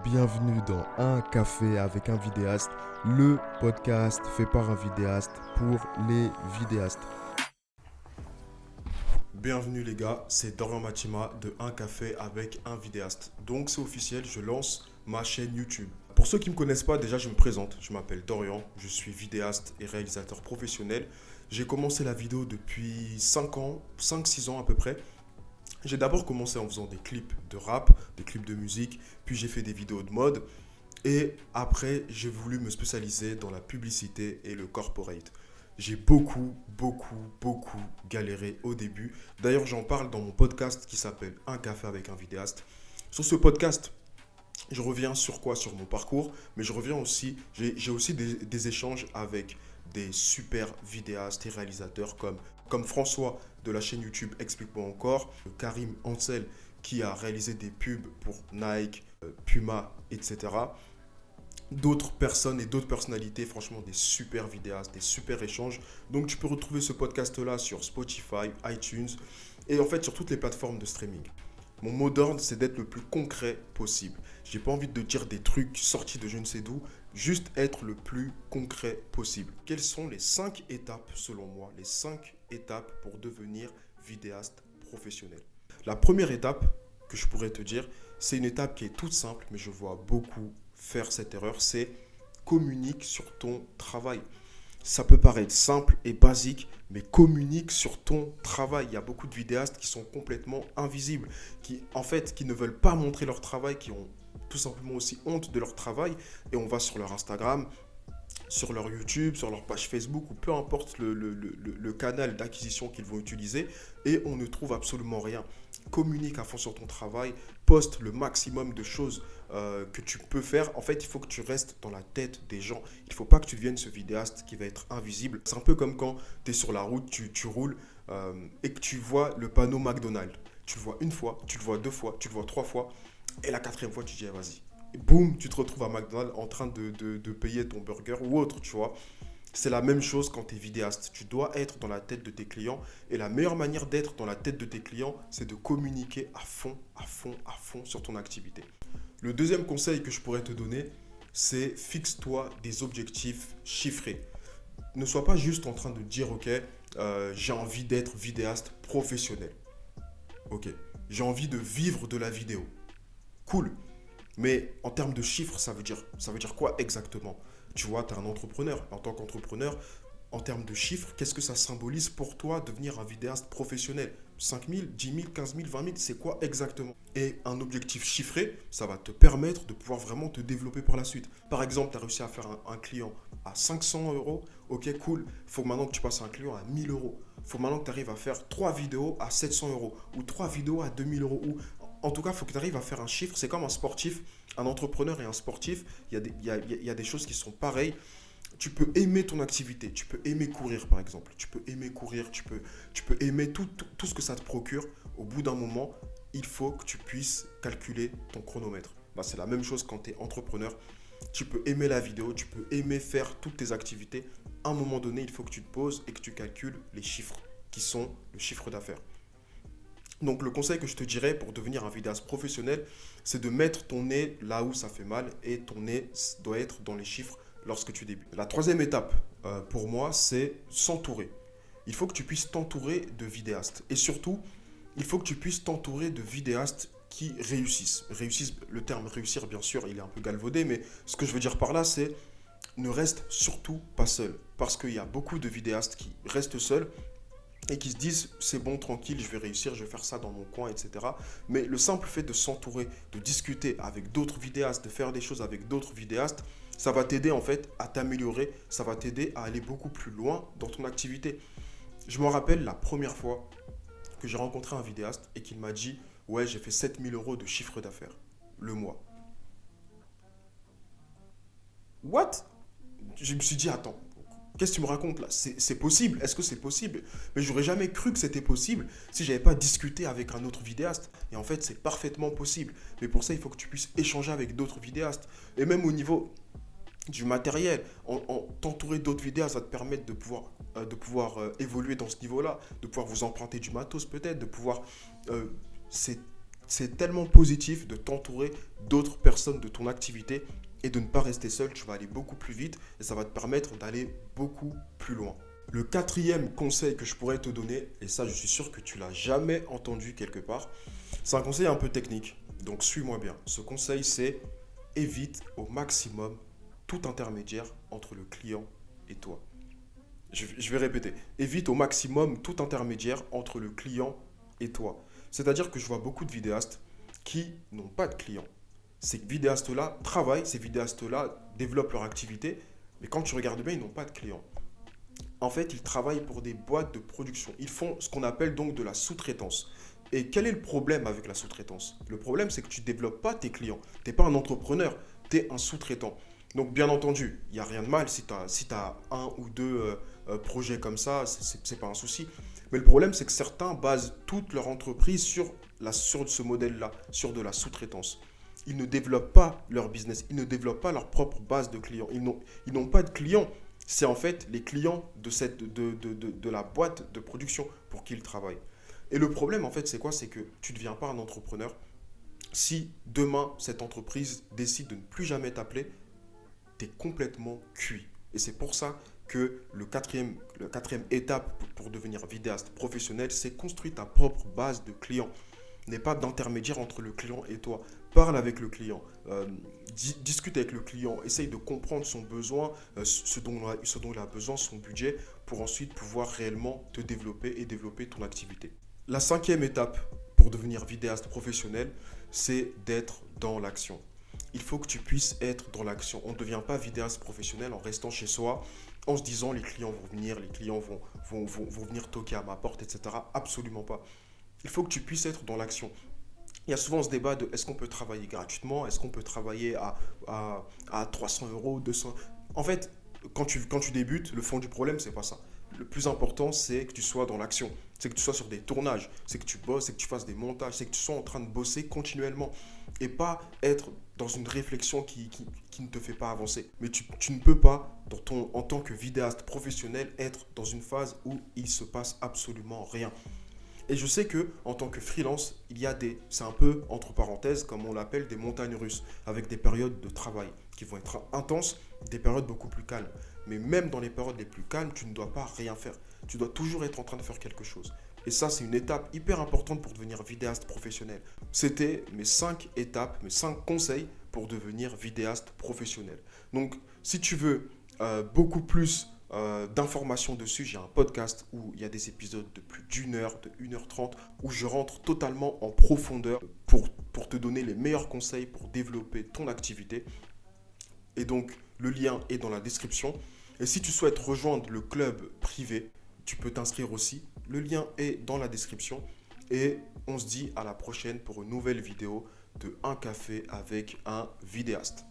bienvenue dans Un café avec un vidéaste, le podcast fait par un vidéaste pour les vidéastes. Bienvenue les gars, c'est Dorian Matima de Un café avec un vidéaste. Donc c'est officiel, je lance ma chaîne YouTube. Pour ceux qui ne me connaissent pas, déjà je me présente, je m'appelle Dorian, je suis vidéaste et réalisateur professionnel. J'ai commencé la vidéo depuis 5 ans, 5-6 ans à peu près. J'ai d'abord commencé en faisant des clips de rap, des clips de musique, puis j'ai fait des vidéos de mode. Et après, j'ai voulu me spécialiser dans la publicité et le corporate. J'ai beaucoup galéré au début. D'ailleurs, j'en parle dans mon podcast qui s'appelle Un café avec un vidéaste. Sur ce podcast, je reviens sur quoi? Sur mon parcours, mais je reviens aussi, j'ai aussi des échanges avec des super vidéastes et réalisateurs comme François de la chaîne YouTube Explique-moi encore, Karim Ansel qui a réalisé des pubs pour Nike, Puma, etc. D'autres personnes et d'autres personnalités, franchement des super vidéastes, des super échanges. Donc tu peux retrouver ce podcast-là sur Spotify, iTunes et en fait sur toutes les plateformes de streaming. Mon mot d'ordre, c'est d'être le plus concret possible. J'ai pas envie de dire des trucs sortis de je ne sais d'où, juste être le plus concret possible. Quelles sont les 5 étapes, selon moi, les 5 étapes pour devenir vidéaste professionnel? La première étape que je pourrais te dire, c'est une étape qui est toute simple, mais je vois beaucoup faire cette erreur, c'est communique sur ton travail. Ça peut paraître simple et basique, mais communique sur ton travail. Il y a beaucoup de vidéastes qui sont complètement invisibles, qui ne veulent pas montrer leur travail, qui ont tout simplement aussi honte de leur travail. Et on va sur leur Instagram, sur leur YouTube, sur leur page Facebook, ou peu importe le canal d'acquisition qu'ils vont utiliser, et on ne trouve absolument rien. Communique à fond sur ton travail, poste le maximum de choses que tu peux faire. En fait, il faut que tu restes dans la tête des gens. Il ne faut pas que tu deviennes ce vidéaste qui va être invisible. C'est un peu comme quand tu es sur la route, tu roules et que tu vois le panneau McDonald's. Tu le vois une fois, tu le vois 2 fois, tu le vois 3 fois, et la 4e fois, tu dis, ah, vas-y. Et boum, tu te retrouves à McDonald's en train de payer ton burger ou autre, tu vois. C'est la même chose quand tu es vidéaste. Tu dois être dans la tête de tes clients. Et la meilleure manière d'être dans la tête de tes clients, c'est de communiquer à fond sur ton activité. Le deuxième conseil que je pourrais te donner, c'est fixe-toi des objectifs chiffrés. Ne sois pas juste en train de dire, ok, j'ai envie d'être vidéaste professionnel. Ok, j'ai envie de vivre de la vidéo. Cool. Mais en termes de chiffres, ça veut dire quoi exactement? Tu vois, tu es un entrepreneur. En tant qu'entrepreneur, en termes de chiffres, qu'est-ce que ça symbolise pour toi devenir un vidéaste professionnel? 5 000, 10 000, 15 000, 20 000, c'est quoi exactement? Et un objectif chiffré, ça va te permettre de pouvoir vraiment te développer par la suite. Par exemple, tu as réussi à faire un client à 500 euros. Ok, cool. Il faut maintenant que tu passes un client à 1000 euros. Il faut maintenant que tu arrives à faire 3 vidéos à 700 euros ou 3 vidéos à 2000 euros. Ou en tout cas, il faut que tu arrives à faire un chiffre. C'est comme un sportif, un entrepreneur et un sportif. Il y a des choses qui sont pareilles. Tu peux aimer ton activité, tu peux aimer courir par exemple, tu peux aimer courir, tu peux aimer tout ce que ça te procure. Au bout d'un moment, il faut que tu puisses calculer ton chronomètre. Bah, c'est la même chose quand tu es entrepreneur. Tu peux aimer la vidéo, tu peux aimer faire toutes tes activités. À un moment donné, il faut que tu te poses et que tu calcules les chiffres qui sont le chiffre d'affaires. Donc le conseil que je te dirais pour devenir un vidéaste professionnel, c'est de mettre ton nez là où ça fait mal et ton nez doit être dans les chiffres lorsque tu débutes. La troisième étape pour moi, c'est s'entourer. Il faut que tu puisses t'entourer de vidéastes. Et surtout, il faut que tu puisses t'entourer de vidéastes qui réussissent. Le terme réussir, bien sûr, il est un peu galvaudé, mais ce que je veux dire par là, c'est ne reste surtout pas seul. Parce qu'il y a beaucoup de vidéastes qui restent seuls et qui se disent c'est bon, tranquille, je vais réussir, je vais faire ça dans mon coin, etc. Mais le simple fait de s'entourer, de discuter avec d'autres vidéastes, de faire des choses avec d'autres vidéastes, ça va t'aider en fait à t'améliorer, ça va t'aider à aller beaucoup plus loin dans ton activité. Je me rappelle la première fois que j'ai rencontré un vidéaste et qu'il m'a dit ouais, j'ai fait 7000 euros de chiffre d'affaires le mois. What? Je me suis dit attends, qu'est-ce que tu me racontes là? C'est possible? Est-ce que c'est possible? Mais j'aurais jamais cru que c'était possible si j'avais pas discuté avec un autre vidéaste. Et en fait, c'est parfaitement possible. Mais pour ça, il faut que tu puisses échanger avec d'autres vidéastes. Et même au niveau du matériel, t'entourer d'autres vidéastes, ça va te permettre évoluer dans ce niveau-là, de pouvoir vous emprunter du matos peut-être, de pouvoir... c'est C'est tellement positif de t'entourer d'autres personnes de ton activité et de ne pas rester seul. Tu vas aller beaucoup plus vite et ça va te permettre d'aller beaucoup plus loin. Le quatrième conseil que je pourrais te donner, et ça je suis sûr que tu l'as jamais entendu quelque part, c'est un conseil un peu technique. Donc suis-moi bien. Ce conseil, c'est évite au maximum tout intermédiaire entre le client et toi. Je vais répéter. Évite au maximum tout intermédiaire entre le client et toi. C'est-à-dire que je vois beaucoup de vidéastes qui n'ont pas de clients. Ces vidéastes-là travaillent, ces vidéastes-là développent leur activité, mais quand tu regardes bien, ils n'ont pas de clients. En fait, ils travaillent pour des boîtes de production. Ils font ce qu'on appelle donc de la sous-traitance. Et quel est le problème avec la sous-traitance? Le problème, c'est que tu ne développes pas tes clients. Tu n'es pas un entrepreneur, tu es un sous-traitant. Donc, bien entendu, il n'y a rien de mal si tu as un ou deux projets comme ça, ce n'est pas un souci. Mais le problème, c'est que certains basent toute leur entreprise sur ce modèle-là, sur de la sous-traitance. Ils ne développent pas leur business, ils ne développent pas leur propre base de clients. Ils n'ont pas de clients. C'est en fait les clients de la boîte de production pour qui ils travaillent. Et le problème, en fait, c'est quoi? C'est que tu ne deviens pas un entrepreneur si demain, cette entreprise décide de ne plus jamais t'appeler, tu es complètement cuit. Et c'est pour ça que le quatrième étape pour devenir vidéaste professionnel, c'est construire ta propre base de clients. N'est pas d'intermédiaire entre le client et toi. Parle avec le client, discute avec le client, essaye de comprendre son besoin, ce dont il a besoin, son budget, pour ensuite pouvoir réellement te développer et développer ton activité. La cinquième étape pour devenir vidéaste professionnel, c'est d'être dans l'action. Il faut que tu puisses être dans l'action. On ne devient pas vidéaste professionnel en restant chez soi, en se disant les clients vont venir, les clients vont venir toquer à ma porte, etc. Absolument pas. Il faut que tu puisses être dans l'action. Il y a souvent ce débat de est-ce qu'on peut travailler gratuitement, est-ce qu'on peut travailler à 300 euros, 200. En fait, quand tu débutes, le fond du problème, c'est pas ça. Le plus important, c'est que tu sois dans l'action. C'est que tu sois sur des tournages, c'est que tu bosses, c'est que tu fasses des montages, c'est que tu sois en train de bosser continuellement et pas être dans une réflexion qui ne te fait pas avancer. Mais tu ne peux pas, en tant que vidéaste professionnel, être dans une phase où il se passe absolument rien. Et je sais que en tant que freelance, c'est un peu entre parenthèses, comme on l'appelle, des montagnes russes, avec des périodes de travail qui vont être intenses, des périodes beaucoup plus calmes. Mais même dans les périodes les plus calmes, tu ne dois pas rien faire. Tu dois toujours être en train de faire quelque chose. Et ça, c'est une étape hyper importante pour devenir vidéaste professionnel. C'était mes 5 étapes, mes 5 conseils pour devenir vidéaste professionnel. Donc, si tu veux beaucoup plus d'informations dessus, j'ai un podcast où il y a des épisodes de plus d'1 heure, de 1h30, où je rentre totalement en profondeur pour te donner les meilleurs conseils pour développer ton activité. Et donc, le lien est dans la description. Et si tu souhaites rejoindre le club privé, tu peux t'inscrire aussi. Le lien est dans la description. Et on se dit à la prochaine pour une nouvelle vidéo de Un café avec un vidéaste.